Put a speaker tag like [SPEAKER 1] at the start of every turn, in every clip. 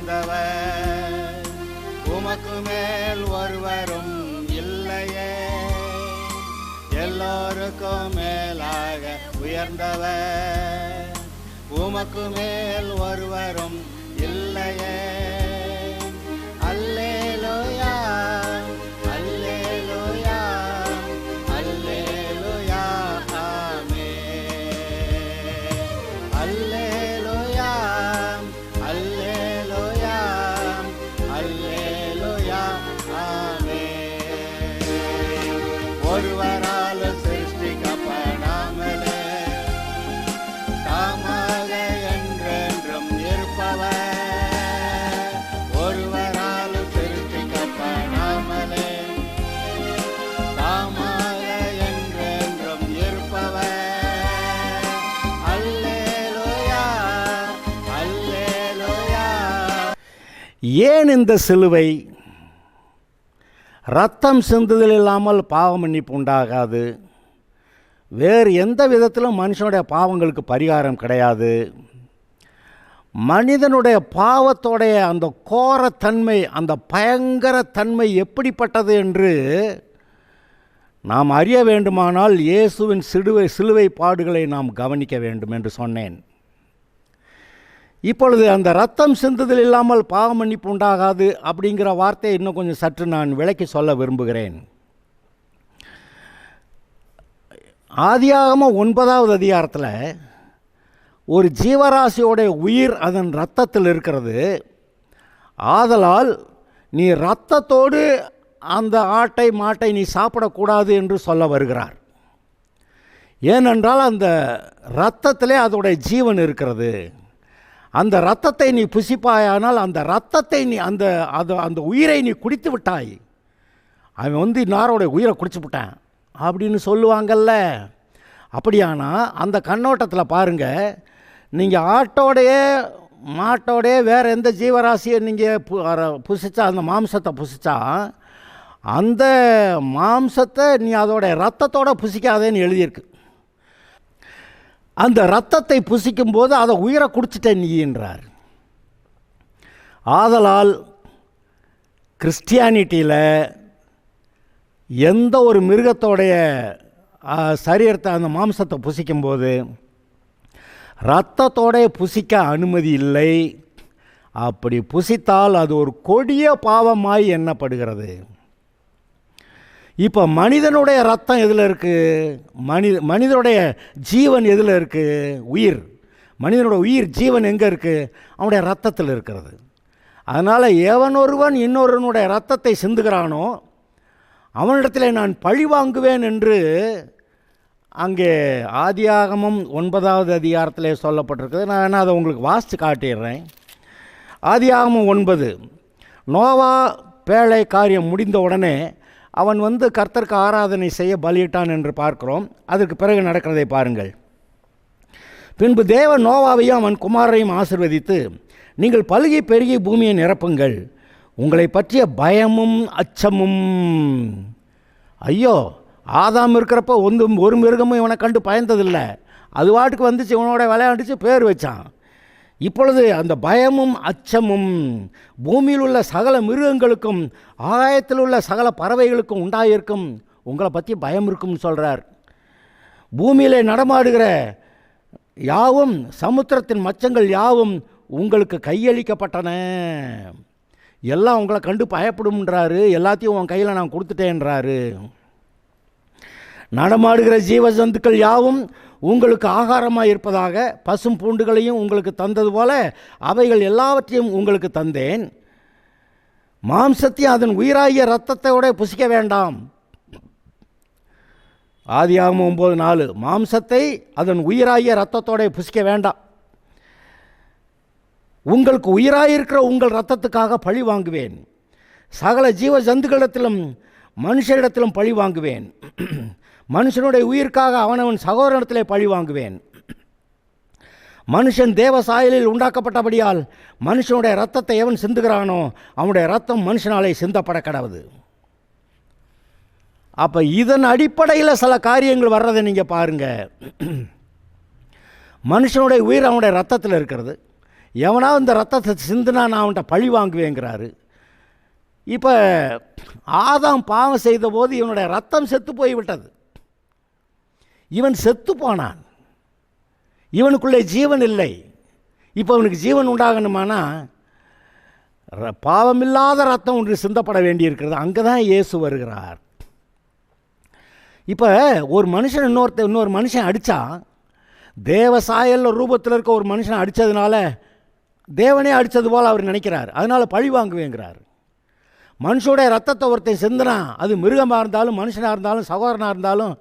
[SPEAKER 1] உயர்ந்தவர், உமக்கு மேல் ஒருவரும் இல்லையே. எல்லோருக்கும் மேலாக உயர்ந்தவர், உமக்கு மேல் ஒருவரும் இல்லையே. அல்லேலூயா, அல்லேலூயா, அல்லேலூயா, ஆமென். அல்லேலூயா, அல்லேலூயா, அல்லேலூயா, ஆமென். ஒருவரால் சிருஷ்டிக்கப்படாமலே தாமாக என்றென்றும் இருப்பவர், ஒருவரால் சிருஷ்டிக்கப்படாமலே தாமாக என்றென்றும் இருப்பவர். அல்லேலூயா, அல்லேலூயா.
[SPEAKER 2] ஏன் இந்த சிலுவை? இரத்தம் சிந்துதல் இல்லாமல் பாவ மன்னிப்பு உண்டாகாது. வேறு எந்த விதத்திலும் மனுஷனுடைய பாவங்களுக்கு பரிகாரம் கிடையாது. மனிதனுடைய பாவத்தோடைய அந்த கோரத்தன்மை, அந்த பயங்கர தன்மை எப்படிப்பட்டது என்று நாம் அறிய வேண்டுமானால் இயேசுவின் சிலுவை பாடுகளை நாம் கவனிக்க வேண்டும் என்று சொன்னேன். இப்பொழுது அந்த இரத்தம் சிந்துதல் இல்லாமல் பாவ மன்னிப்பு உண்டாகாது அப்படிங்கிற வார்த்தையை இன்னும் கொஞ்சம் சற்று நான் விளக்கி சொல்ல விரும்புகிறேன். ஆதியாகமம் 9வது அதிகாரத்தில் ஒரு ஜீவராசியோடைய உயிர் அதன் இரத்தத்தில் இருக்கிறது. ஆதலால் நீ இரத்தத்தோடு அந்த ஆட்டை மாட்டை நீ சாப்பிடக்கூடாது என்று சொல்ல வருகிறார். ஏனென்றால் அந்த இரத்தத்திலே அதோடைய ஜீவன் இருக்கிறது. அந்த இரத்தத்தை நீ புசிப்பாயானால் அந்த இரத்தத்தை நீ அந்த உயிரை நீ குடித்து விட்டாய். அவன் இன்னாரோடைய உயிரை குடிச்சு விட்டான் அப்படின்னு சொல்லுவாங்கல்ல. அப்படியானா அந்த கண்ணோட்டத்தில் பாருங்கள், நீங்கள் ஆட்டோடைய மாட்டோடைய வேறு எந்த ஜீவராசியை நீங்கள் புசிச்சா, அந்த மாம்சத்தை புசிச்சா, அந்த மாம்சத்தை நீ அதோடைய இரத்தத்தோடு புசிக்காதேன்னு எழுதியிருக்கு. அந்த இரத்தத்தை புசிக்கும்போது அதை உயிரை குடிச்சிட்ட நீன்றார். ஆதலால் கிறிஸ்டியானிட்டியில் எந்த ஒரு மிருகத்தோடைய சரீரத்தை அந்த மாம்சத்தை புசிக்கும்போது இரத்தத்தோட புசிக்க அனுமதி இல்லை. அப்படி புசித்தால் அது ஒரு கொடிய பாவமாய் எண்ணப்படுகிறது. இப்போ மனிதனுடைய ரத்தம் எதில் இருக்குது? மனிதனுடைய ஜீவன் எதில் இருக்குது? உயிர். மனிதனுடைய உயிர் ஜீவன் எங்கே இருக்குது? அவனுடைய ரத்தத்தில் இருக்கிறது. அதனால் எவன் ஒருவன் இன்னொருவனுடைய ரத்தத்தை சிந்துகிறானோ அவனிடத்தில் நான் பழி வாங்குவேன் என்று அங்கே ஆதியாகமம் 9வது அதிகாரத்திலே சொல்லப்பட்டிருக்குது. நான் வேணால் அதை உங்களுக்கு வாசித்து காட்டிடுறேன். ஆதியாகமம் 9. நோவா பேழை காரியம் முடிந்த உடனே அவன் கர்த்தருக்கு ஆராதனை செய்ய பலியிட்டான் என்று பார்க்கிறோம். அதற்கு பிறகு நடக்கிறதை பாருங்கள். பின்பு தேவன் நோவாவையும் அவன் குமாரரையும் ஆசீர்வதித்து, நீங்கள் பலுகி பெருகி பூமியை நிரப்புங்கள், உங்களை பற்றிய பயமும் அச்சமும். ஐயோ, ஆதாம் இருக்கிறப்ப ஒரு மிருகமும் இவனை கண்டு பயந்ததில்லை. அது வாட்டுக்கு வந்துச்சு, இவனோட விளையாண்டுச்சு, பேர் வச்சான். இப்பொழுது அந்த பயமும் அச்சமும் பூமியில் உள்ள சகல மிருகங்களுக்கும் ஆகாயத்தில் உள்ள சகல பறவைகளுக்கும் உண்டாயிருக்கும். உங்களை பற்றி பயம் இருக்கும்னு சொல்கிறார். பூமியிலே நடமாடுகிற யாவும், சமுத்திரத்தின் மச்சங்கள் யாவும் உங்களுக்கு கையளிக்கப்பட்டன. எல்லாம் உங்களை கண்டு பயப்படும்ன்றாரு. எல்லாத்தையும் உன் கையில் நான் கொடுத்துட்டேன்றாரு. நடமாடுகிற ஜீவ ஜந்துக்கள் யாவும் உங்களுக்கு ஆகாரமாக இருப்பதாக பசும் பூண்டுகளையும் உங்களுக்கு தந்தது போல அவைகள் எல்லாவற்றையும் உங்களுக்கு தந்தேன். மாம்சத்தையும் அதன் உயிராகிய இரத்தத்தோட புசிக்க வேண்டாம். ஆதியாகமம் 9:4. மாம்சத்தை அதன் உயிராகிய இரத்தத்தோட புசிக்க வேண்டாம். உங்களுக்கு உயிராயிருக்கிற உங்கள் இரத்தத்துக்காக பழி வாங்குவேன். சகல ஜீவ ஜந்துக்களிடத்திலும் மனுஷரிடத்திலும் பழி வாங்குவேன். மனுஷனுடைய உயிர்க்காக அவனவன் சகோதரத்திலே பழி வாங்குவேன். மனுஷன் தேவ சாயலில் உண்டாக்கப்பட்டபடியால் மனுஷனுடைய இரத்தத்தை எவன் சிந்துகிறானோ அவனுடைய இரத்தம் மனுஷனாலே சிந்தப்பட கடவுது. அப்போ இதன் அடிப்படையில் சில காரியங்கள் வர்றதை நீங்கள் பாருங்கள். மனுஷனுடைய உயிர் அவனுடைய இரத்தத்தில் இருக்கிறது. எவனா இந்த ரத்தத்தை சிந்துனா நான் அவன்கிட்ட பழி வாங்குவேங்கிறாரு. இப்போ ஆதாம் பாவம் செய்த போது இவனுடைய ரத்தம் செத்து போய்விட்டது. இவன் செத்து போனான், இவனுக்குள்ளே ஜீவன் இல்லை. இப்போ அவனுக்கு ஜீவன் உண்டாகணுமானா பாவமில்லாத ரத்தம் ஒன்று சிந்தப்பட வேண்டியிருக்கிறது. அங்கே தான் இயேசு வருகிறார். இப்போ ஒரு மனுஷன் இன்னொரு மனுஷன் அடித்தா, தேவ சாயல் ரூபத்தில் இருக்க ஒரு மனுஷனை அடித்ததுனால தேவனே அடித்தது போல் அவர் நினைக்கிறார். அதனால் பழி வாங்குவேங்கிறார். மனுஷனுடைய ரத்தத்தை ஒருத்தன் சிந்தினா, அது மிருகமாக இருந்தாலும் மனுஷனாக இருந்தாலும் சகோதரனாக இருந்தாலும்,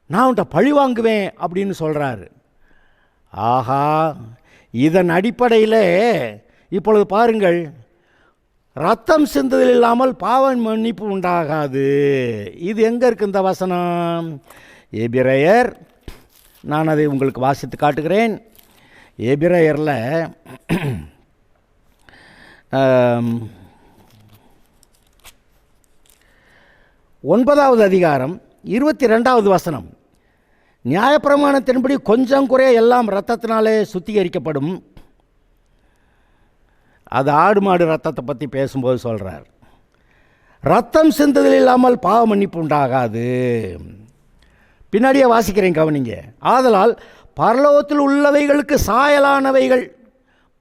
[SPEAKER 2] நான் உன்ட்ட பழி வாங்குவேன் அப்படின்னு சொல்கிறாரு. ஆஹா, இதன் அடிப்படையில் இப்பொழுது பாருங்கள், ரத்தம் சிந்துதல் இல்லாமல் பாவ மன்னிப்பு உண்டாகாது. இது எங்கே இருக்குது இந்த வசனம்? எபிரேயர், நான் அதை உங்களுக்கு வாசித்து காட்டுகிறேன். எபிரேயரில் 9வது அதிகாரம் 22வது வசனம். நியாயப்பிரமாணத்தின்படி கொஞ்சம் குறைய எல்லாம் இரத்தத்தினாலே சுத்திகரிக்கப்படும். அது ஆடு மாடு ரத்தத்தை பற்றி பேசும்போது சொல்கிறார். ரத்தம் சிந்துதல் இல்லாமல் பாவ மன்னிப்பு உண்டாகாது. பின்னாடியே வாசிக்கிறேன், கவனிங்க. ஆதலால் பரலோகத்தில் உள்ளவைகளுக்கு சாயலானவைகள்,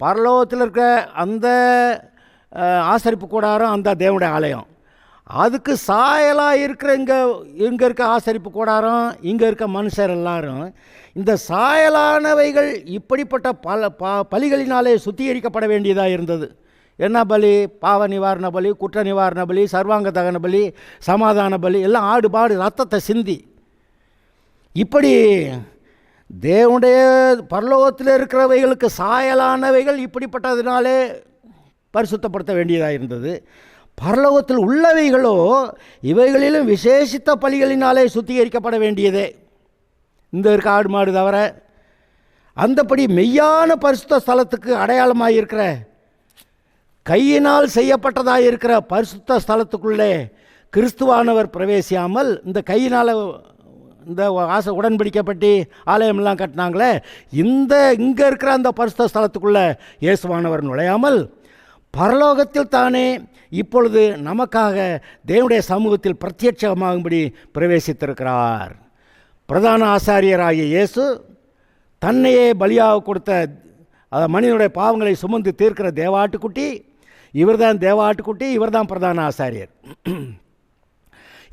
[SPEAKER 2] பரலோகத்தில் இருக்க அந்த ஆசரிப்பு கூடாரம், அந்த தேவனுடைய ஆலயம், அதுக்கு சாயலாக இருக்கிற இங்கே இருக்க ஆசரிப்பு கூடாரம், இங்கே இருக்க மனுஷர் எல்லாரும் இந்த சாயலானவைகள் இப்படிப்பட்ட பலிகளினாலே சுத்திகரிக்கப்பட வேண்டியதாக இருந்தது. என்ன பலி? பாவ நிவாரண பலி, குற்ற நிவாரண பலி, சர்வாங்க தகன பலி, சமாதான பலி, எல்லாம் ஆடு பாடு ரத்தத்தை சிந்தி. இப்படி தேவனுடைய பரலோகத்தில் இருக்கிறவைகளுக்கு சாயலானவைகள் இப்படிப்பட்டதினாலே பரிசுத்தப்படுத்த வேண்டியதாக இருந்தது. பரலோகத்தில் உள்ளவைகளோ இவைகளிலும் விசேஷித்த பலிகளினாலே சுத்திகரிக்கப்பட வேண்டியதே. இந்த இருக்க ஆடு மாடு தவிர அந்தபடி மெய்யான பரிசுத்த ஸ்தலத்துக்கு அடையாளமாக இருக்கிற, கையினால் செய்யப்பட்டதாக இருக்கிற பரிசுத்த ஸ்தலத்துக்குள்ளே கிறிஸ்துவானவர் பிரவேசியாமல், இந்த கையினால் இந்த உடன்படிக்கப்பட்டு ஆலயமெல்லாம் கட்டினாங்களே, இங்கே இருக்கிற அந்த பரிசுத்த ஸ்தலத்துக்குள்ளே இயேசுவானவர் நுழையாமல் பரலோகத்தில் தானே இப்பொழுது நமக்காக தேவனுடைய சமூகத்தில் பிரத்யட்சமாகும்படி பிரவேசித்திருக்கிறார். பிரதான ஆசாரியராகிய இயேசு தன்னையே பலியாக கொடுத்த மனிதனுடைய பாவங்களை சுமந்து தீர்க்கிற தேவாட்டுக்குட்டி, இவர்தான் தேவாட்டுக்குட்டி, இவர்தான் பிரதான ஆசாரியர்.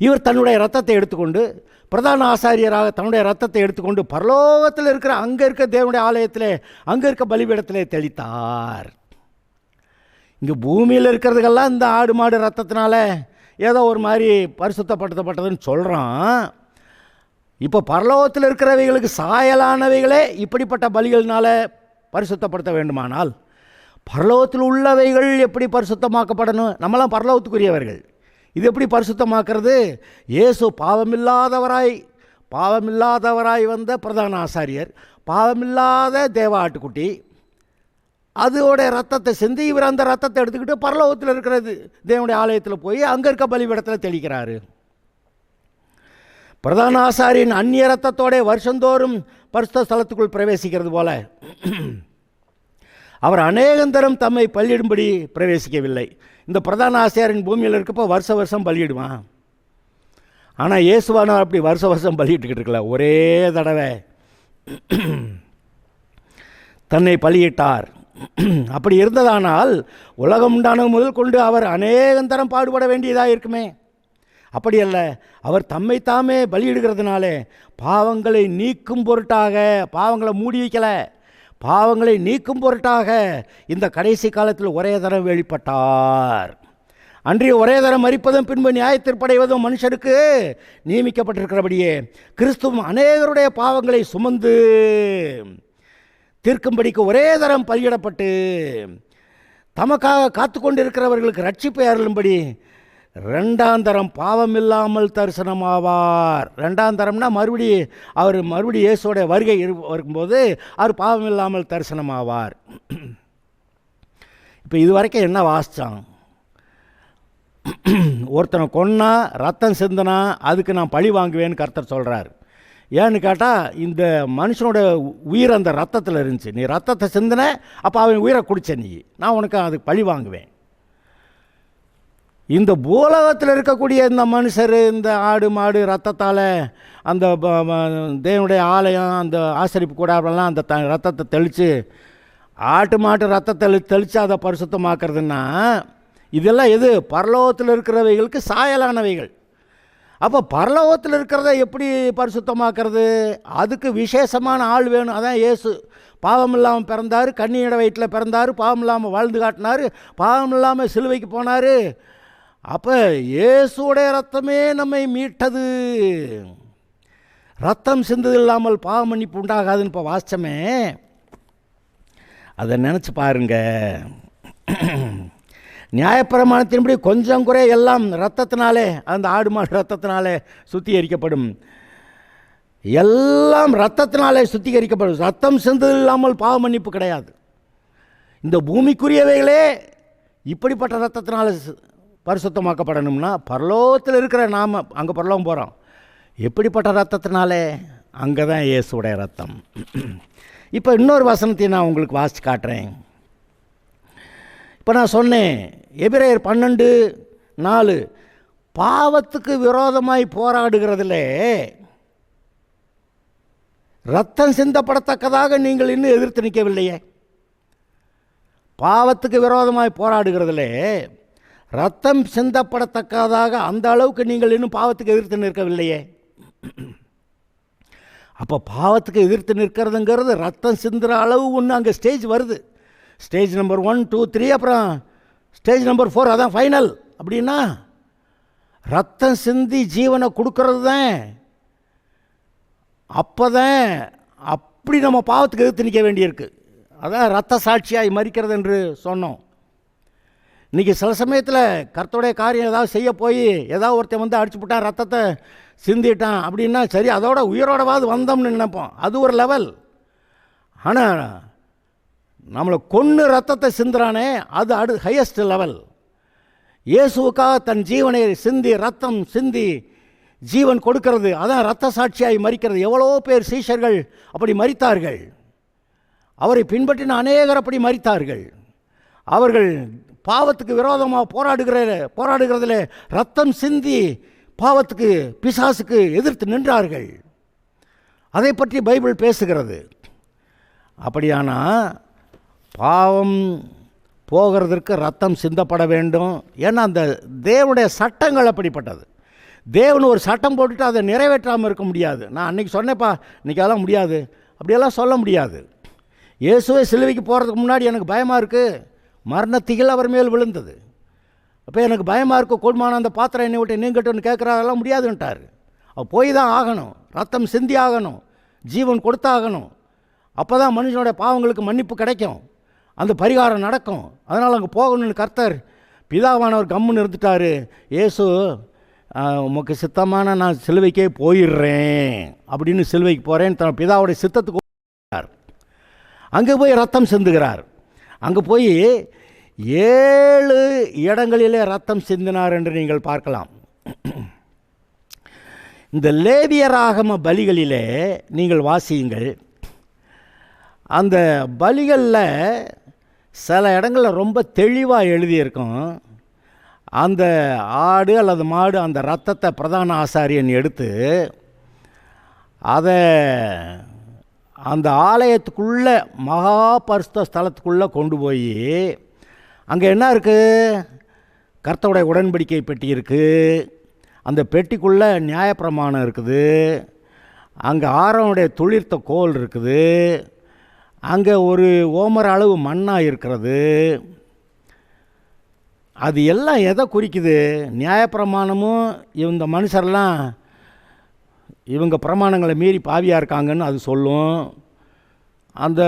[SPEAKER 2] இவர் தன்னுடைய ரத்தத்தை எடுத்துக்கொண்டு, பிரதான ஆசாரியராக தன்னுடைய ரத்தத்தை எடுத்துக்கொண்டு பரலோகத்தில் இருக்கிற அங்கே இருக்க தேவனுடைய ஆலயத்தில், அங்கே இருக்க பலிபீடத்திலே தெளித்தார். இங்கே பூமியில் இருக்கிறதுக்கெல்லாம் இந்த ஆடு மாடு ரத்தத்தினால ஏதோ ஒரு மாதிரி பரிசுத்தப்படுத்தப்பட்டதுன்னு சொல்கிறோம். இப்போ பரலோகத்தில் இருக்கிறவைகளுக்கு சாயலானவைகளே இப்படிப்பட்ட பலிகளினால பரிசுத்தப்படுத்த வேண்டுமானால், பரலோகத்தில் உள்ளவைகள் எப்படி பரிசுத்தமாக்கப்படணும்? நம்மளாம் பரலோகத்துக்குரியவர்கள், இது எப்படி பரிசுத்தமாக்குறது? இயேசு பாவமில்லாதவராய் வந்த பிரதான ஆசாரியர், பாவமில்லாத தேவ ஆட்டுக்குட்டி, அதோடைய ரத்தத்தை சிந்தி இவர் அந்த ரத்தத்தை எடுத்துக்கிட்டு பரலோகத்தில் இருக்கிறது தேவனுடைய ஆலயத்தில் போய் அங்கே இருக்க பலிபீடத்தில் தெளிக்கிறாரு. பிரதான ஆசாரியின் அந்நிய ரத்தத்தோட வருஷந்தோறும் பரிசுத்த ஸ்தலத்துக்குள் பிரவேசிக்கிறது போல அவர் அநேகந்தரம் தம்மை பலியிடும்படி பிரவேசிக்கவில்லை. இந்த பிரதான ஆசாரியின் பூமியில் இருக்கப்போ வருஷம் பலியிடுவான். ஆனால் இயேசுவானவர் அப்படி வருஷம் பலியிட்டுக்கிட்டு இருக்கல, ஒரே தடவை தன்னை பலியிட்டார். அப்படி இருந்ததானால் உலகம் உண்டான முதல் கொண்டு அவர் அநேகந்தரம் பாடுபட வேண்டியதாக இருக்குமே. அப்படி அல்ல, அவர் தம்மை தாமே பலியிடுகிறதுனாலே பாவங்களை நீக்கும் பொருட்டாக, பாவங்களை மூடி வைக்கலை, பாவங்களை நீக்கும் பொருட்டாக இந்த கடைசி காலத்தில் ஒரே தரம் வெளிப்பட்டார். அன்றைய ஒரே தரம் மரிப்பதும் பின்பு நியாயத்திற்படைவதும் மனுஷருக்கு நியமிக்கப்பட்டிருக்கிறபடியே கிறிஸ்துவும் அநேகருடைய பாவங்களை சுமந்து தீர்க்கும்படிக்கு ஒரே தரம் பலியிடப்பட்டு தமக்காக காத்து கொண்டிருக்கிறவர்களுக்கு ரட்சிப்பை அருளும்படி ரெண்டாம் தரம் பாவமில்லாமல் தரிசனமாவார். ரெண்டாம் தரம்னா மறுபடி இயேசுவோடைய வருகை வரும்போது அவர் பாவமில்லாமல் தரிசனமாவார். இப்போ இது வரைக்கும் என்ன வாசித்தான்? ஒருத்தனை கொன்னா, ரத்தம் சிந்தனா, அதுக்கு நான் பழி வாங்குவேன்னு கர்த்தர் சொல்கிறார். ஏன்னு கேட்டால் இந்த மனுஷனோட உயிர் அந்த ரத்தத்தில் இருந்துச்சு. நீ ரத்தத்தை சிந்தின, அப்போ அவன் உயிரை குடிச்ச நீ, நான் உனக்கு அதுக்கு பழி வாங்குவேன். இந்த பூலகத்தில் இருக்கக்கூடிய இந்த மனுஷர் இந்த ஆடு மாடு ரத்தத்தால் அந்த தேவனுடைய ஆலயம் அந்த ஆசரிப்பு கூடாரெல்லாம் அந்த ரத்தத்தை தெளித்து ஆட்டு மாட்டு ரத்தத்தை தெளித்து அதை பரிசுத்தமாக்குறதுன்னா இதெல்லாம் எது? பரலோகத்தில் இருக்கிறவைகளுக்கு சாயலானவைகள். அப்போ பரலோகத்தில் இருக்கிறத எப்படி பரிசுத்தமாக்குறது? அதுக்கு விசேஷமான ஆள் வேணும். அதான் இயேசு பாவம் இல்லாமல் பிறந்தார், கன்னியோட வயிற்றில் பிறந்தார், பாவம் இல்லாமல் வாழ்ந்து காட்டினார், பாவம் இல்லாமல் சிலுவைக்கு போனார். அப்போ இயேசுடைய ரத்தமே நம்மை மீட்டது. ரத்தம் சிந்தது இல்லாமல் பாவ மன்னிப்பு உண்டாகாதுன்னு இப்போ வாசித்தமே, அதை நினச்சி பாருங்க. நியாயப்பிரமாணத்தின்படி கொஞ்சம் குறை எல்லாம் ரத்தத்தினாலே, அந்த ஆடு மாடு ரத்தத்தினாலே சுத்திகரிக்கப்படும். எல்லாம் ரத்தத்தினாலே சுத்திகரிக்கப்படும். ரத்தம் சிந்தது இல்லாமல் பாவ மன்னிப்பு கிடையாது. இந்த பூமிக்குரியவைகளே இப்படிப்பட்ட ரத்தத்தினால பரிசுத்தமாக்கப்படணும்னா பரலோகத்தில் இருக்கிற நாம் அங்கே பரலோகம் போகிறோம். எப்படிப்பட்ட ரத்தத்தினாலே? அங்கே தான் இயேசுடைய ரத்தம். இப்போ இன்னொரு வசனத்தையும் நான் உங்களுக்கு வாசித்து காட்டுறேன். இப்போ நான் சொன்னேன் எபிரேயர் 12:4, பாவத்துக்கு விரோதமாய் போராடுகிறதில் ரத்தம் சிந்தப்படத்தக்கதாக நீங்கள் இன்னும் எதிர்த்து நிற்கவில்லையே. பாவத்துக்கு விரோதமாய் போராடுகிறதில் ரத்தம் சிந்தப்படத்தக்கதாக அந்த அளவுக்கு நீங்கள் இன்னும் பாவத்துக்கு எதிர்த்து நிற்கவில்லையே. அப்போ பாவத்துக்கு எதிர்த்து நிற்கிறதுங்கிறது ரத்தம் சிந்துற அளவு ஒன்று அங்கே ஸ்டேஜ் வருது. ஸ்டேஜ் நம்பர் 1, 2, 3, அப்புறம் ஸ்டேஜ் நம்பர் 4, அதான் ஃபைனல். அப்படின்னா ரத்தம் சிந்தி ஜீவனை கொடுக்கறது தான். அப்போ தான் அப்படி நம்ம பாவத்துக்கு எதிர்த்து நிற்க வேண்டியிருக்கு. அதான் ரத்த சாட்சியாய் மரிக்கிறது என்று சொன்னோம். இன்றைக்கி சில சமயத்தில் கர்த்தருடைய காரியம் ஏதாவது செய்ய போய் ஏதாவது ஒருத்தன் வந்து அடிச்சு விட்டான், ரத்தத்தை சிந்திட்டான் அப்படின்னா சரி, அதோட உயிரோடவாது வந்தோம்னு நினைப்போம். அது ஒரு லெவல். ஆனால் நம்மளை கொன்று ரத்தத்தை சிந்துறானே, அது ஹையஸ்ட் லெவல். இயேசுவுக்காக தன் ஜீவனை சிந்தி ரத்தம் சிந்தி ஜீவன் கொடுக்கிறது, அதான் ரத்த சாட்சியாய் மரிக்கிறது. எவ்வளோ பேர் சீஷர்கள் அப்படி மரித்தார்கள். அவரை பின்பற்றின அநேகர் அப்படி மரித்தார்கள். அவர்கள் பாவத்துக்கு விரோதமாக போராடுகிறதில் ரத்தம் சிந்தி பாவத்துக்கு பிசாசுக்கு எதிர்த்து நின்றார்கள். அதை பற்றி பைபிள் பேசுகிறது. அப்படியானா பாவம் போகிறதற்கு ரத்தம் சிந்தப்பட வேண்டும். ஏன்னா அந்த தேவனுடைய சட்டங்கள் அப்படிப்பட்டது. தேவன் ஒரு சட்டம் போட்டுட்டு அதை நிறைவேற்றாமல் இருக்க முடியாது. நான் அன்றைக்கி சொன்னேப்பா, இன்றைக்கி அதெல்லாம் முடியாது, அப்படியெல்லாம் சொல்ல முடியாது. இயேசுவே சிலுவைக்கு போகிறதுக்கு முன்னாடி எனக்கு பயமாக இருக்குது, மரணத்திகள் அவர் மேல் விழுந்தது, அப்போ எனக்கு பயமாக இருக்குது, கூடுமான அந்த பாத்திரம் என்னை விட்டு நீங்கட்டுன்னு கேட்குறாரெல்லாம் முடியாதுன்ட்டார். அவள் போய் தான் ஆகணும், ரத்தம் சிந்தி ஆகணும், ஜீவன் கொடுத்தாகணும். அப்போ தான் மனுஷனுடைய பாவங்களுக்கு மன்னிப்பு கிடைக்கும், அந்த பரிகாரம் நடக்கும். அதனால் அங்கே போகணும்னு கர்த்தர் பிதாவானவர் கம்முன்னு இருந்துட்டார். இயேசு உமக்கு சித்தமான நான் சிலுவைக்கே போயிடுறேன் அப்படின்னு சிலுவைக்கு போகிறேன்னு தன் பிதாவுடைய சித்தத்துக்கு அங்கே போய் ரத்தம் சிந்துகிறார். அங்கே போய் 7 இடங்களிலே ரத்தம் சிந்தினார் என்று நீங்கள் பார்க்கலாம். இந்த லேவியராகம பலிகளிலே நீங்கள் வாசியுங்கள். அந்த பலிகளில் சில இடங்களில் ரொம்ப தெளிவாக எழுதியிருக்கும். அந்த ஆடு அல்லது மாடு அந்த இரத்தத்தை பிரதான ஆசாரியன் எடுத்து அதை அந்த ஆலயத்துக்குள்ளே மகா பரிசுத்த ஸ்தலத்துக்குள்ளே கொண்டு போய் அங்கே என்ன இருக்குது? கர்த்தருடைய உடன்படிக்கை பெட்டி இருக்குது. அந்த பெட்டிக்குள்ளே நியாயப்பிரமாணம் இருக்குது. அங்கே ஆரோனுடைய துளிர்த்த கோல் இருக்குது. அங்கே ஒரு ஓமர் அளவு மண்ணாக இருக்கிறது. அது எல்லாம் எதை குறிக்குது? நியாயப்பிரமாணமும் இந்த மனுஷரெல்லாம் இவங்க பிரமாணங்களை மீறி பாவியாக இருக்காங்கன்னு அது சொல்லும். அந்த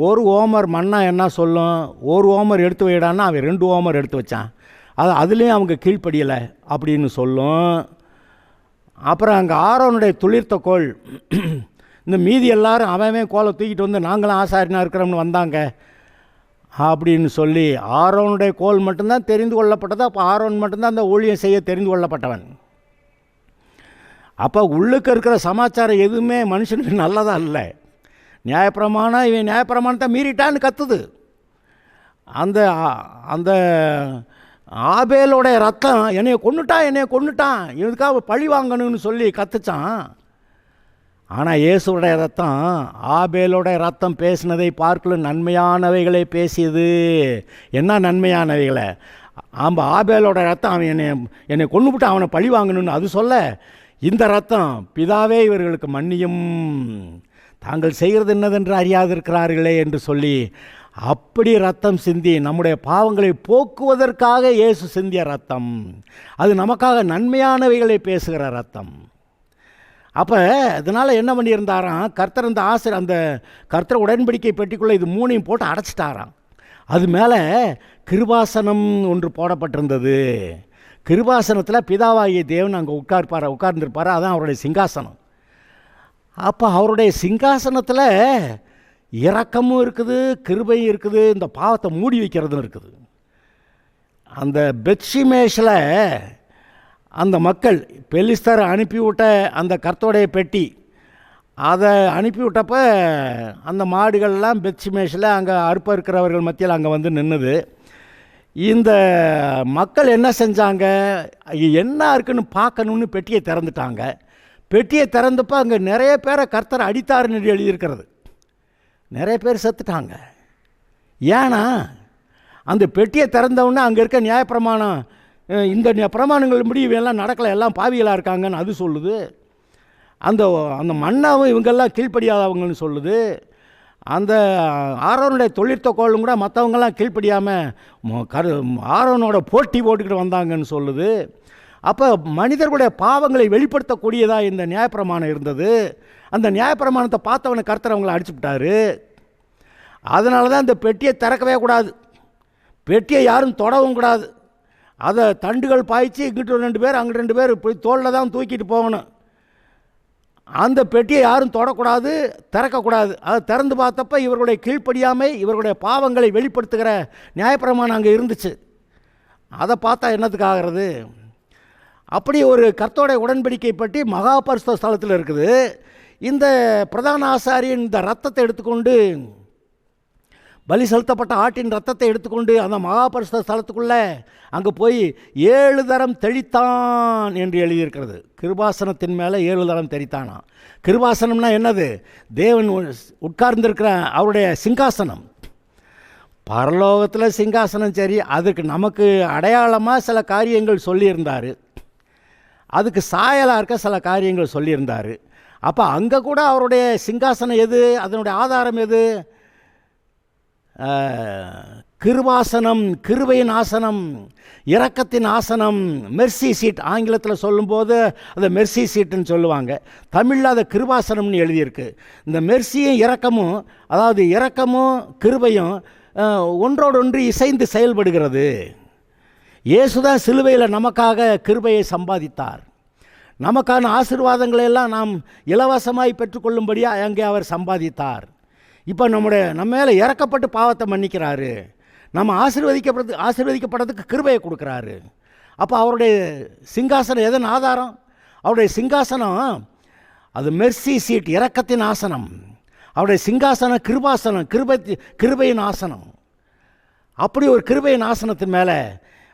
[SPEAKER 2] ஒரு ஓமர் மண்ணா என்ன சொல்லும்? ஒரு ஓமர் எடுத்து வைடான்னா அவன் 2 ஓமர் எடுத்து வச்சான், அதுலேயும் அவங்க கீழ்ப்படியலை அப்படின்னு சொல்லும். அப்புறம் அங்கே ஆரோனுடைய துளிர்த்த கோல், இந்த மீதி எல்லாரும் அவன் கோலை தூக்கிட்டு வந்து நாங்களும் ஆசாரியனாக இருக்கிறோம்னு வந்தாங்க அப்படின்னு சொல்லி ஆரோனுடைய கோல் மட்டும்தான் தெரிந்து கொள்ளப்பட்டது. அப்போ ஆரோன் மட்டும்தான் அந்த ஊழியம் செய்ய தெரிந்து கொள்ளப்பட்டவன். அப்போ உள்ளுக்கு இருக்கிற சமாச்சாரம் எதுவுமே மனுஷனுக்கு நல்லதாக இல்லை. நியாயப்பிரமாணம், இவன் நியாயப்பிரமாணத்தை மீறிட்டான்னு கத்துது. அந்த அந்த ஆபேலோடைய ரத்தம் என்னைய கொன்னுட்டான் இதுக்காக பழி வாங்கணும்னு சொல்லி கத்துச்சான். ஆனால் இயேசுடைய ரத்தம் ஆபேலோடைய ரத்தம் பேசினதை பார்க்கலும் நன்மையானவைகளை பேசியது. என்ன நன்மையானவைகளை? ஆபேலோட ரத்தம் அவன் என்னை கொன்னுவிட்டு அவனை பழி வாங்கணும்னு அது சொல்ல, இந்த ரத்தம் பிதாவே இவர்களுக்கு மன்னியும், தாங்கள் செய்கிறது என்னதென்று அறியாதிருக்கிறார்களே என்று சொல்லி அப்படி ரத்தம் சிந்தி நம்முடைய பாவங்களை போக்குவதற்காக இயேசு சிந்திய ரத்தம். அது நமக்காக நன்மையானவைகளை பேசுகிற ரத்தம். அப்போ இதனால் என்ன பண்ணியிருந்தாராம் கர்த்தர், அந்த கர்த்தர் உடன்படிக்கை பெட்டிக்குள்ளே இது மூணையும் போட்டு அடைச்சிட்டாராம். அது மேலே கிருபாசனம் ஒன்று போடப்பட்டிருந்தது. கிருபாசனத்தில் பிதாவாகிய தேவன் அங்கே உட்கார்ந்துருப்பார். அதான் அவருடைய சிங்காசனம். அப்போ அவருடைய சிங்காசனத்தில் இரக்கமும் இருக்குது, கிருபையும் இருக்குது, இந்த பாவத்தை மூடி வைக்கிறதும் இருக்குது. அந்த பெத்ஷிமேஷில் அந்த மக்கள் பெலிஸ்தர் அனுப்பிவிட்ட அந்த கர்த்தருடைய பெட்டி, அதை அனுப்பிவிட்டப்ப அந்த மாடுகள்லாம் பெத்ஷிமேஷில் அங்கே அறுப்ப இருக்கிறவர்கள் மத்தியில் அங்கே வந்து நின்றுது. இந்த மக்கள் என்ன செஞ்சாங்க, என்ன இருக்குன்னு பார்க்கணுன்னு பெட்டியை திறந்துட்டாங்க. பெட்டியை திறந்தப்போ அங்கே நிறைய பேரை கர்த்தர் அடித்தாருன்னு எழுதியிருக்கிறது. நிறைய பேர் செத்துட்டாங்க. ஏன்னா அந்த பெட்டியை திறந்தவுடனே அங்கே இருக்க நியாயப்பிரமாணம், இந்த பிரமாணங்கள் முடி இவெல்லாம் நடக்கலை, எல்லாம் பாவிகளாக இருக்காங்கன்னு அது சொல்லுது. அந்த அந்த மண்ணாவும் இவங்கெல்லாம் கீழ்ப்படியாதவங்கன்னு சொல்லுது. அந்த ஆரோனுடைய தொழிற்கோளும் கூட மற்றவங்கெல்லாம் கீழ்ப்படியாமல் ஆரோனோட போட்டி போட்டுக்கிட்டு வந்தாங்கன்னு சொல்லுது. அப்போ மனிதர்களுடைய பாவங்களை வெளிப்படுத்தக்கூடியதாக இந்த நியாயப்பிரமாணம் இருந்தது. அந்த நியாயப்பிரமாணத்தை பார்த்தவனை கர்த்தர் அவங்களை அடிச்சுவிட்டாரு. அதனால தான் இந்த பெட்டியை திறக்கவே கூடாது, பெட்டியை யாரும் தொடவும் கூடாது. அதை தண்டுகள் பாய்ச்சி இங்கிட்டு 2 பேர் அங்கிட்டு 2 பேர் இப்படி தோளில் தான் தூக்கிட்டு போகணும். அந்த பெட்டியை யாரும் தொடக்கூடாது, திறக்கக்கூடாது. அதை திறந்து பார்த்தப்ப இவர்களுடைய கீழ்ப்படியாமை, இவர்களுடைய பாவங்களை வெளிப்படுத்துகிற நியாயப்பிரமாணம் அங்கே இருந்துச்சு. அதை பார்த்தா என்னத்துக்கு ஆகிறது? அப்படி ஒரு கர்த்தருடைய உடன்படிக்கை பற்றி மகா பரிசுத்த ஸ்தலத்தில் இருக்குது. இந்த பிரதான ஆசாரியன் இந்த ரத்தத்தை எடுத்துக்கொண்டு, பலி செலுத்தப்பட்ட ஆட்டின் ரத்தத்தை எடுத்துக்கொண்டு அந்த மகா பரிசுத்த ஸ்தலத்துக்குள்ளே அங்கே போய் 7 தரம் தெளித்தான் என்று எழுதியிருக்கிறது. கிருபாசனத்தின் மேலே 7 தரம் தெளித்தானா. கிருபாசனம்னா என்னது? தேவன் உட்கார்ந்திருக்கிற அவருடைய சிங்காசனம். பரலோகத்தில் சிங்காசனம். சரி, அதுக்கு நமக்கு அடையாளமாக சில காரியங்கள் சொல்லியிருந்தார், அதுக்கு சாயலாக இருக்க சில காரியங்கள் சொல்லியிருந்தார். அப்போ அங்கே கூட அவருடைய சிங்காசனம் எது, அதனுடைய ஆதாரம் எது? கிருபாசனம், கிருபையின் ஆசனம், இரக்கத்தின் ஆசனம், மெர்சி சீட். ஆங்கிலத்தில் சொல்லும்போது அதை மெர்சி சீட்டுன்னு சொல்லுவாங்க. தமிழில் அதை கிருபாசனம்னு எழுதியிருக்கு. இந்த மெர்சியும் இரக்கமும், அதாவது இரக்கமும் கிருபையும் ஒன்றோடொன்று இசைந்து செயல்படுகிறது. இயேசுதான் சிலுவையில் நமக்காக கிருபையை சம்பாதித்தார். நமக்கான ஆசீர்வாதங்களை எல்லாம் நாம் இலவசமாய் பெற்றுக்கொள்ளும்படியாக அங்கே அவர் சம்பாதித்தார். இப்போ நம்ம மேலே இறக்கப்பட்டு பாவத்தை மன்னிக்கிறாரு. நம்ம ஆசீர்வதிக்கப்படுறதுக்கு கிருபையை கொடுக்குறாரு. அப்போ அவருடைய சிங்காசனம் எதன் ஆதாரம்? அவருடைய சிங்காசனம் அது மெர்சி சீட், இரக்கத்தின் ஆசனம். அவருடைய சிங்காசனம் கிருபாசனம், கிருபையின் ஆசனம். அப்படி ஒரு கிருபையின் ஆசனத்தின் மேலே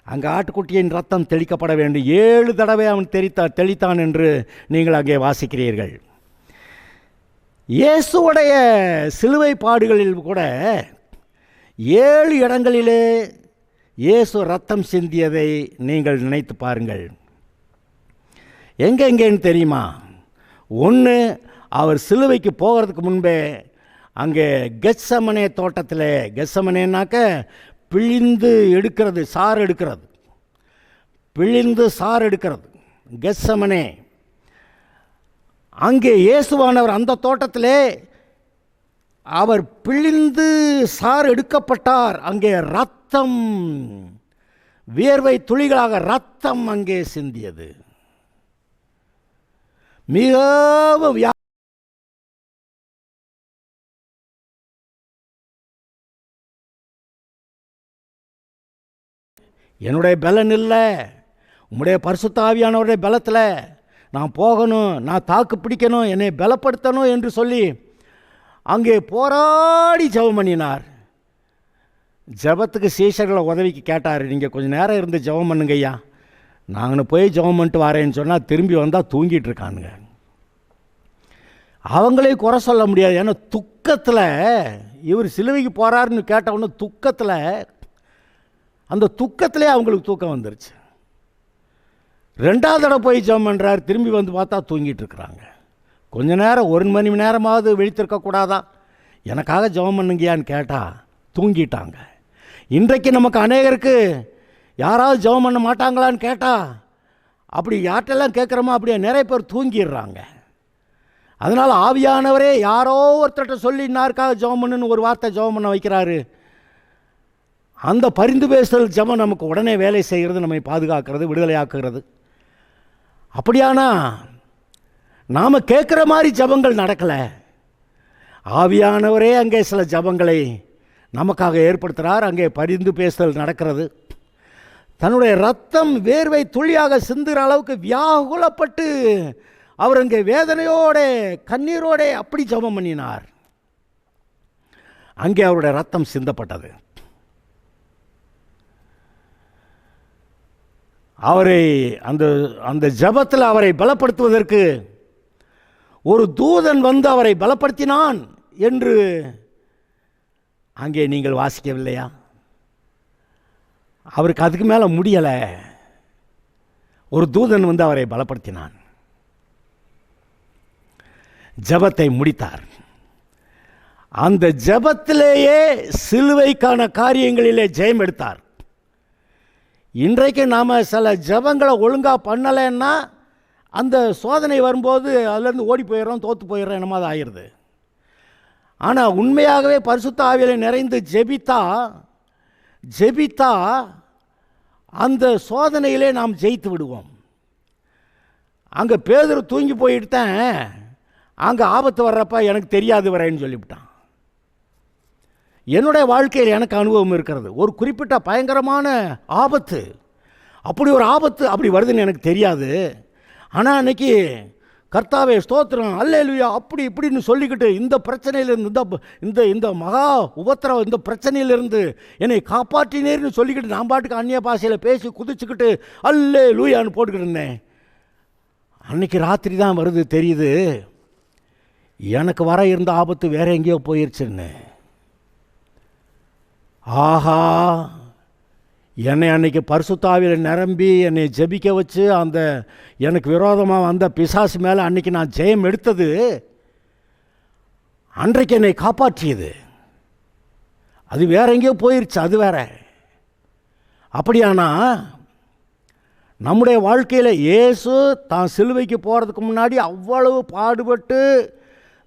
[SPEAKER 2] அங்கே ஆட்டுக்குட்டியின் ரத்தம் தெளிக்கப்பட வேண்டும். 7 தடவை அவன் தெளித்தான் என்று நீங்கள் அங்கே வாசிக்கிறீர்கள். இயேசுவுடைய சிலுவை பாடுகளில் கூட 7 இடங்களிலே இயேசு ரத்தம் சிந்தியதை நீங்கள் நினைத்து பாருங்கள். எங்கெங்கேன்னு தெரியுமா? ஒன்று, அவர் சிலுவைக்கு போகிறதுக்கு முன்பே அங்கே கெத்சமனே தோட்டத்தில், கெத்சமனேனாக்க பிழிந்து எடுக்கிறது, சாறு எடுக்கிறது, பிழிந்து சாறு எடுக்கிறது, கெத்சமனே. அங்கே இயேசுவானவர் அந்த தோட்டத்திலே அவர் பிழிந்து சாறு எடுக்கப்பட்டார். அங்கே ரத்தம், வியர்வை துளிகளாக ரத்தம் அங்கே சிந்தியது. மிகவும் என்னுடைய பலன் இல்லை, உம்முடைய பரிசுத்த ஆவியானவருடைய பலத்தில் நான் போகணும், நான் தாக்கு பிடிக்கணும், என்னை பலப்படுத்தணும் என்று சொல்லி அங்கே போராடி ஜெபம் பண்ணினார். ஜெபத்துக்கு சீஷர்களை உதவிக்கு கேட்டார், நீங்கள் கொஞ்சம் நேரம் இருந்து ஜெபம் பண்ணுங்க ஐயா. நாங்கள் போய் ஜெபம் பண்ணிட்டு வரேன்னு சொன்னால் திரும்பி வந்தால் தூங்கிட்டு இருக்கானுங்க. அவங்களே குறை சொல்ல முடியாது. ஏன்னா துக்கத்தில் இவர் சிலுவைக்கு போகிறாருன்னு கேட்டவுடனே துக்கத்தில், அந்த துக்கத்திலே அவங்களுக்கு தூக்கம் வந்துருச்சு. 2வது தடவை போய் ஜெபம் பண்ணுறாரு, திரும்பி வந்து பார்த்தா தூங்கிட்டு இருக்கிறாங்க. கொஞ்ச நேரம் 1 மணி நேரமாவது விழித்திருக்கக்கூடாதா? எனக்காக ஜெபம் பண்ணுங்கயான்னு கேட்டால் தூங்கிட்டாங்க. இன்றைக்கு நமக்கு அநேகருக்கு யாராவது ஜெபம் பண்ண மாட்டாங்களான்னு கேட்டால் அப்படி யார்கிட்டெல்லாம் கேட்குறோமோ அப்படியே நிறைய பேர் தூங்கிடுறாங்க. அதனால் ஆவியானவரே யாரோ ஒருத்தர்கிட்ட சொல்லி இன்னாருக்காக ஜெபம் பண்ணுன்னு ஒரு வார்த்தை ஜெபம் பண்ண வைக்கிறாரு. அந்த பரிந்து பேசுதல் ஜெபம் நமக்கு உடனே வேலை செய்கிறது, நம்மை பாதுகாக்கிறது, விடுதலையாக்குகிறது. அப்படியானா நாம் கேட்குற மாதிரி ஜெபங்கள் நடக்கலை. ஆவியானவரே அங்கே சில ஜெபங்களை நமக்காக ஏற்படுத்துகிறார். அங்கே பரிந்து பேசுதல் நடக்கிறது. தன்னுடைய ரத்தம் வேர்வை துளியாக சிந்துகிற அளவுக்கு வியாகுலப்பட்டு அவர் அங்கே வேதனையோட கண்ணீரோட அப்படி ஜெபம் பண்ணினார். அங்கே அவருடைய ரத்தம் சிந்தப்பட்டது. அவரை அந்த அந்த ஜெபத்தில் அவரை பலப்படுத்துவதற்கு ஒரு தூதன் வந்து அவரை பலப்படுத்தினான் என்று அங்கே நீங்கள் வாசிக்கவில்லையா? அவருக்கு அதுக்கு மேலே முடியலை. ஒரு தூதன் வந்து அவரை பலப்படுத்தினான், ஜெபத்தை முடித்தார். அந்த ஜெபத்திலேயே சிலுவைக்கான காரியங்களிலே ஜெயம் எடுத்தார். இன்றைக்கு நாம் சில ஜெபங்களை ஒழுங்காக பண்ணலைன்னா அந்த சோதனை வரும்போது அதுலேருந்து ஓடி போயிடுறோம், தோற்று போயிடுறோம், என்னமோ அது ஆயிடுது. ஆனால் உண்மையாகவே பரிசுத்த ஆவியில் நிறைந்து ஜெபித்தா அந்த சோதனையிலே நாம் ஜெயித்து விடுவோம். அங்கே பேதுரு தூங்கி போயிட்டேன், அங்கே ஆபத்து வர்றப்ப எனக்கு தெரியாது வரேன்னு சொல்லிவிட்டான். என்னுடைய வாழ்க்கையில் எனக்கு அனுபவம் இருக்கிறது. ஒரு குறிப்பிட்ட பயங்கரமான ஆபத்து, அப்படி ஒரு ஆபத்து அப்படி வருதுன்னு எனக்கு தெரியாது. ஆனால் அன்னைக்கு கர்த்தாவே ஸ்தோத்திரம் அல்லேலூயா அப்படி இப்படின்னு சொல்லிக்கிட்டு இந்த பிரச்சனையிலிருந்து இந்த இந்த மகா உபத்திரவ இந்த பிரச்சனையிலிருந்து என்னை காப்பாற்றினேர்னு சொல்லிக்கிட்டு நான் பாட்டுக்கு அந்நிய பாஷையில் பேசி குதிச்சுக்கிட்டு அல்லேலூயான்னு போட்டுக்கிட்டு இருந்தேன். அன்னைக்கு ராத்திரி தான் வருது தெரியுது எனக்கு வர இருந்த ஆபத்து வேற எங்கேயோ போயிடுச்சுன்னு. ஆஹா, என்னை அன்னைக்கு பரிசுத்த ஆவியில் நிரம்பி என்னை ஜெபிக்க வச்சு அந்த எனக்கு விரோதமாக வந்த பிசாசு மேலே அன்னைக்கு நான் ஜெயம் எடுத்தது அன்றைக்கு என்னை காப்பாற்றியது. அது வேற எங்கேயோ போயிடுச்சு, அது வேற. அப்படியானா நம்முடைய வாழ்க்கையில் இயேசு தான் சிலுவைக்கு போகிறதுக்கு முன்னாடி அவ்வளவு பாடுபட்டு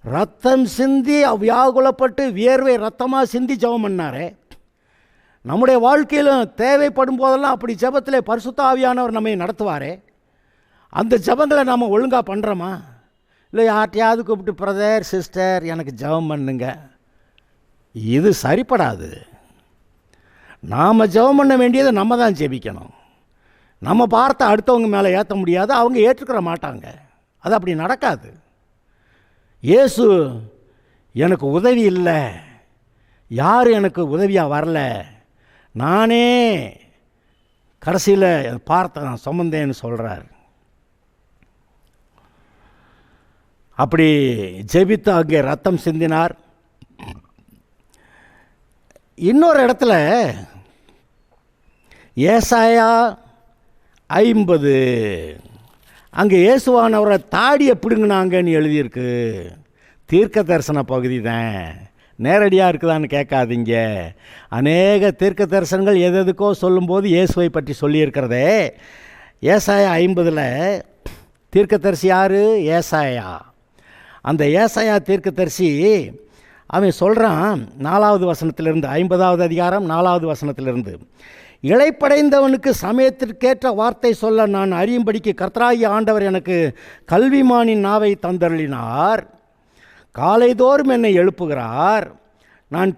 [SPEAKER 2] ரத்தம் சிந்தி வியாகுலப்பட்டு வியர்வை ரத்தமாக சிந்தி ஜெபம் பண்ணாரே. நம்முடைய வாழ்க்கையிலும் தேவைப்படும் போதெல்லாம் அப்படி ஜெபத்தில் பரிசுத்த ஆவியானவர் நம்மை நடத்துவாரே. அந்த ஜெபங்களை நாம் ஒழுங்காக பண்ணுறோமா? இல்லை யார்ட்டையாவது கூப்பிட்டு பிரதர் சிஸ்டர் எனக்கு ஜெபம் பண்ணுங்க, இது சரிப்படாது. நாம் ஜெபம் பண்ண வேண்டியதை நம்ம தான் ஜெபிக்கணும். நம்ம பார்த்து அடுத்தவங்க மேலே ஏற்ற முடியாது, அவங்க ஏற்றுக்கிற மாட்டாங்க. அது அப்படி நடக்காது. இயேசு எனக்கு உதவி இல்லை, யாரும் எனக்கு உதவியாக வரல, நானே கடைசியில் பார்த்த நான் சுமந்தேன்னு சொல்கிறார். அப்படி ஜெபித்து அங்கே ரத்தம் சிந்தினார். இன்னொரு இடத்துல ஏசாயா 50 அங்கே இயேசுவானவரை தாடியை பிடுங்கினாங்கன்னு எழுதியிருக்கு. தீர்க்க தரிசன பகுதி தான், நேரடியாக இருக்குதான்னு கேட்காதீங்க. அநேக தீர்க்க தரிசனங்கள் எதுக்கோ சொல்லும்போது இயேசுவை பற்றி சொல்லியிருக்கிறதே. ஏசாயா 50 தீர்க்கதரிசி யார்? ஏசாயா. அந்த ஏசாயா தீர்க்கதரிசி அவன் சொல்கிறான் 4வது வசனத்திலிருந்து, 50வது அதிகாரம் 4வது வசனத்திலிருந்து, இளைப்படைந்தவனுக்கு சமயத்திற்கேற்ற வார்த்தை சொல்ல நான் அறியும்படிக்கு கர்த்தராகிய ஆண்டவர் எனக்கு கல்விமானின் நாவை தந்தருளினார். காலைதோறும் என்னை எழுப்புகிறார். நான்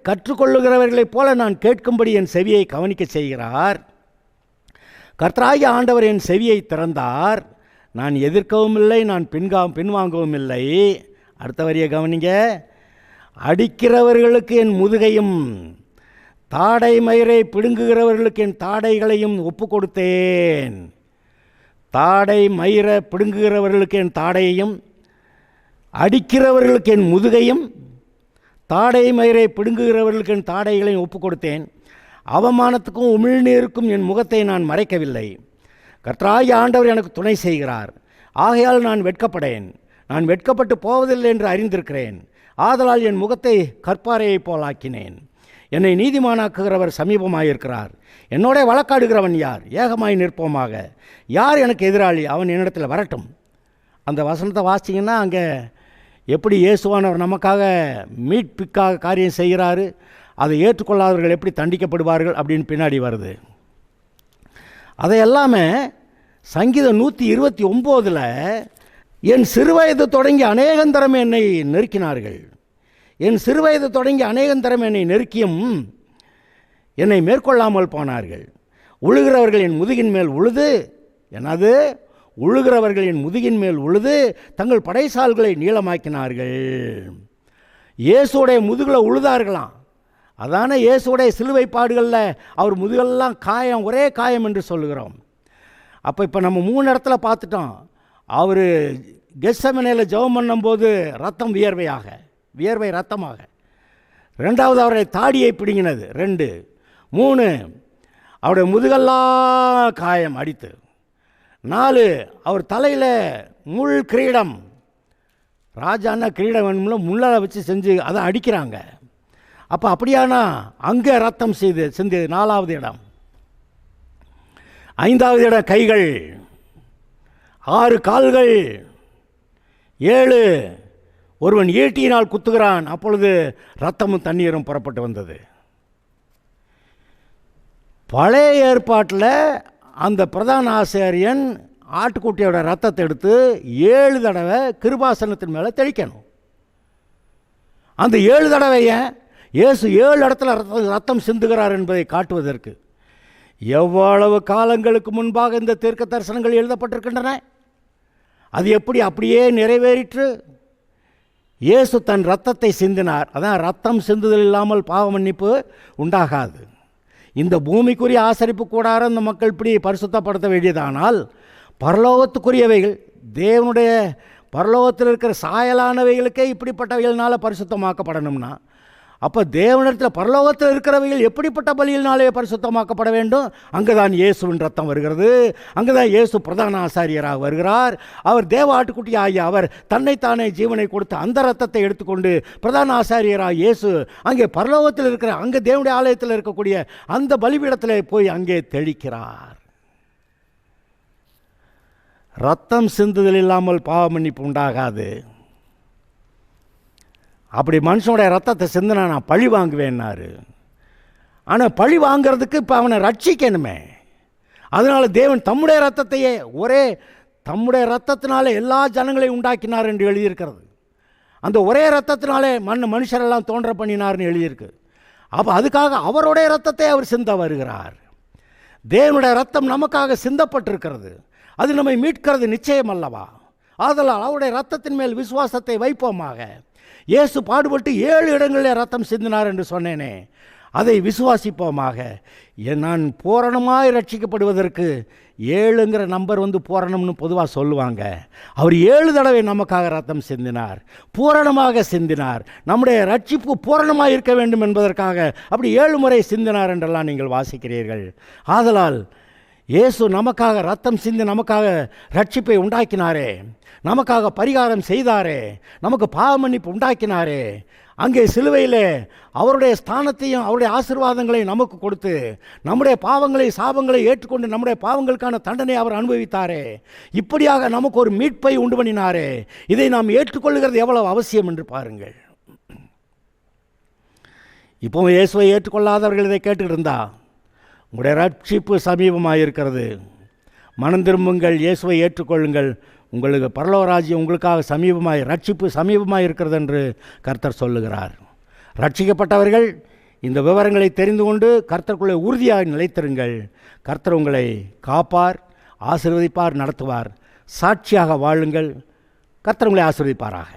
[SPEAKER 2] கற்றுக்கொள்ளுகிறவர்களைப் போல நான் கேட்கும்படி என் செவியை கவனிக்க செய்கிறார். கர்த்தராகிய ஆண்டவர் என் செவியை திறந்தார். நான் எதிர்க்கவும் இல்லை, நான் பின்வாங்கவும் இல்லை. அடுத்த வரியை கவனிங்க. அடிக்கிறவர்களுக்கு என் முதுகையும் தாடை மயிரை பிடுங்குகிறவர்களுக்கு என் தாடைகளையும் ஒப்பு கொடுத்தேன். தாடை மயிரை பிடுங்குகிறவர்களுக்கு என் தாடையையும், அடிக்கிறவர்களுக்கு என் முதுகையும், தாடை மயிரை பிடுங்குகிறவர்களுக்கு என் தாடைகளையும் ஒப்பு கொடுத்தேன். அவமானத்துக்கும் உமிழ்நீருக்கும் என் முகத்தை நான் மறைக்கவில்லை. கர்த்தராகிய ஆண்டவர் எனக்கு துணை செய்கிறார். ஆகையால் நான் வெட்கப்படேன். நான் வெட்கப்பட்டு போவதில்லை என்று அறிந்திருக்கிறேன். ஆதலால் என் முகத்தை கற்பாறையைப் போலாக்கினேன். என்னை நீதிமானாக்குகிறவர் சமீபமாயிருக்கிறார். என்னோட வழக்காடுகிறவன் யார்? ஏகமாய் நிற்போமாக. யார் எனக்கு எதிராளி? அவன் என்னிடத்தில் வரட்டும். அந்த வசனத்தை வாசிங்கன்னா அங்கே எப்படி இயேசுவானவர் நமக்காக மீட்பிற்காக காரியம் செய்கிறாரு, அதை ஏற்றுக்கொள்ளாதவர்கள் எப்படி தண்டிக்கப்படுவார்கள் அப்படின்னு பின்னாடி வருது. அதை எல்லாமே சங்கீதம் 129 என் சிறுவயது தொடங்கி அநேகந்தரம் என்னை நெருக்கினார்கள். என் சிறுவயது தொடங்கி அநேகந்தரம் என்னை நெருக்கியும் என்னை மேற்கொள்ளாமல் போனார்கள். உழுகிறவர்கள் என் முதுகின் மேல் உழுது, என்னது உழுகிறவர்கள் என் முதுகின் மேல் உழுது தங்கள் படைசால்களை நீளமாக்கினார்கள். இயேசுடைய முதுகில் உழுதார்களாம். அதான இயேசுடைய சிலுவை பாடுகளில் அவர் முதுகெல்லாம் காயம், ஒரே காயம் என்று சொல்லுகிறோம். இப்போ நம்ம 3 இடத்துல பார்த்துட்டோம். அவர் கெத்செமனேயில் ஜெபம் பண்ணும்போது ரத்தம் வியர்வை ரத்தமாக. 2வது அவரை தாடியை பிடுங்கினது. 2, 3 அவருடைய முதுகெல்லாம் காயம் அடித்து. 4 அவர் தலையில் முள் கிரீடம், ராஜான்னா கிரீடம் வேணும்ல, முள்ளால் வச்சு செஞ்சு அதை அடிக்கிறாங்க. அப்போ அப்படியானா அங்கே ரத்தம் சிந்து. 4வது இடம். 5வது இடம் கைகள், 6 கால்கள், 7 ஒருவன் ஈட்டியினால் குத்துகிறான், அப்பொழுது ரத்தமும் தண்ணீரும் புறப்பட்டு வந்தது. பழைய ஏற்பாட்டில் அந்த பிரதான ஆசாரியன் ஆட்டுக்குட்டியோட ரத்தத்தை எடுத்து 7 தடவை கிருபாசனத்தின் மேலே தெளிக்கணும். அந்த 7 தடவையை இயேசு 7 இடத்துல ரத்தம் சிந்துகிறார் என்பதை காட்டுவதற்கு. எவ்வளவு காலங்களுக்கு முன்பாக இந்த தீர்க்க தரிசனங்கள் எழுதப்பட்டிருக்கின்றன. அது எப்படி அப்படியே நிறைவேறிற்று. இயேசு தன் ரத்தத்தை சிந்தினார். அதான் ரத்தம் சிந்துதல் இல்லாமல் பாவ மன்னிப்பு உண்டாகாது. இந்த பூமிக்குரிய ஆசரிப்பு கூடாரம் இந்த மக்கள் இப்படி பரிசுத்தப்படுத்த வேண்டியதானால் பரலோகத்துக்குரியவைகள், தேவனுடைய பரலோகத்தில் இருக்கிற சாயலானவைகளுக்கே இப்படிப்பட்டவைகள்னால பரிசுத்தமாக்கப்படணும்னா, அப்போ தேவனிடத்தில் பரலோகத்தில் இருக்கிறவைகள் எப்படிப்பட்ட பலியினாலே பரிசுத்தமாக்கப்பட வேண்டும்? அங்கே தான் இயேசுவின் ரத்தம் வருகிறது. அங்கே தான் இயேசு பிரதான ஆசாரியராக வருகிறார். அவர் தேவ ஆட்டுக்குட்டி ஆகிய அவர் தன்னைத்தானே ஜீவனை கொடுத்து அந்த ரத்தத்தை எடுத்துக்கொண்டு பிரதான ஆசாரியராக இயேசு அங்கே பரலோகத்தில் இருக்கிற, அங்கே தேவனுடைய ஆலயத்தில் இருக்கக்கூடிய அந்த பலிபீடத்தில் போய் அங்கே தெளிக்கிறார். ரத்தம் சிந்துதல் இல்லாமல் பாவ மன்னிப்பு உண்டாகாது. அப்படி மனுஷனுடைய ரத்தத்தை சிந்தினா நான் பழி வாங்குவேன்னாரு. ஆனால் பழி வாங்கிறதுக்கு இப்போ அவனை ரட்சிக்கணுமே. அதனால் தேவன் தம்முடைய ரத்தத்தையே, தம்முடைய ரத்தத்தினாலே எல்லா ஜனங்களையும் உண்டாக்கினார் என்று எழுதியிருக்கிறது. அந்த ஒரே ரத்தத்தினாலே மனுஷரெல்லாம் தோன்ற பண்ணினார்னு எழுதியிருக்கு. அப்போ அதுக்காக அவருடைய ரத்தத்தை அவர் சிந்த வருகிறார். தேவனுடைய ரத்தம் நமக்காக சிந்தப்பட்டிருக்கிறது. அது நம்மை மீட்கிறது நிச்சயம் அல்லவா? ஆதலால் அவருடைய ரத்தத்தின் மேல் விசுவாசத்தை வைப்போமாக. இயேசு பாடுபட்டு 7 இடங்களில் ரத்தம் சிந்தினார் என்று சொன்னேனே, அதை விசுவாசிப்போமாக. நான் பூரணமாய் ரட்சிக்கப்படுவதற்கு 7ங்கிற நம்பர் பூரணம்னு பொதுவாக சொல்லுவாங்க. அவர் 7 தடவை நமக்காக ரத்தம் சிந்தினார், பூரணமாக சிந்தினார். நம்முடைய ரட்சிப்பு பூரணமாக இருக்க வேண்டும் என்பதற்காக அப்படி 7 முறை சிந்தினார் என்றெல்லாம் நீங்கள் வாசிக்கிறீர்கள். ஆதலால் இயேசு நமக்காக ரத்தம் சிந்தி நமக்காக ரட்சிப்பை உண்டாக்கினாரே, நமக்காக பரிகாரம் செய்தாரே, நமக்கு பாவ மன்னிப்பு உண்டாக்கினாரே, அங்கே சிலுவையில் அவருடைய ஸ்தானத்தையும் அவருடைய ஆசீர்வாதங்களையும் நமக்கு கொடுத்து நம்முடைய பாவங்களை சாபங்களை ஏற்றுக்கொண்டு நம்முடைய பாவங்களுக்கான தண்டனை அவர் அனுபவித்தாரே, இப்படியாக நமக்கு ஒரு மீட்பை உண்டு பண்ணினாரே. இதை நாம் ஏற்றுக்கொள்ளுகிறது எவ்வளவு அவசியம் என்று பாருங்கள். இப்போ இயேசுவை ஏற்றுக்கொள்ளாதவர்கள் இதை கேட்டுக்கிட்டு இருந்தா, உங்களுடைய ரட்சிப்பு சமீபமாக இருக்கிறது, மனம் திரும்புங்கள், இயேசுவை ஏற்றுக்கொள்ளுங்கள், உங்களுக்கு பரலோக ராஜ்யம் உங்களுக்காக சமீபமாய், ரட்சிப்பு சமீபமாக இருக்கிறது என்று கர்த்தர் சொல்லுகிறார். ரட்சிக்கப்பட்டவர்கள் இந்த விவரங்களை தெரிந்து கொண்டு கர்த்தருக்குள்ளே உறுதியாக நிலைத்திருங்கள். கர்த்தர் உங்களை காப்பார், ஆசீர்வதிப்பார், நடத்துவார். சாட்சியாக வாழுங்கள். கர்த்தர் உங்களை ஆசீர்வதிப்பாராக.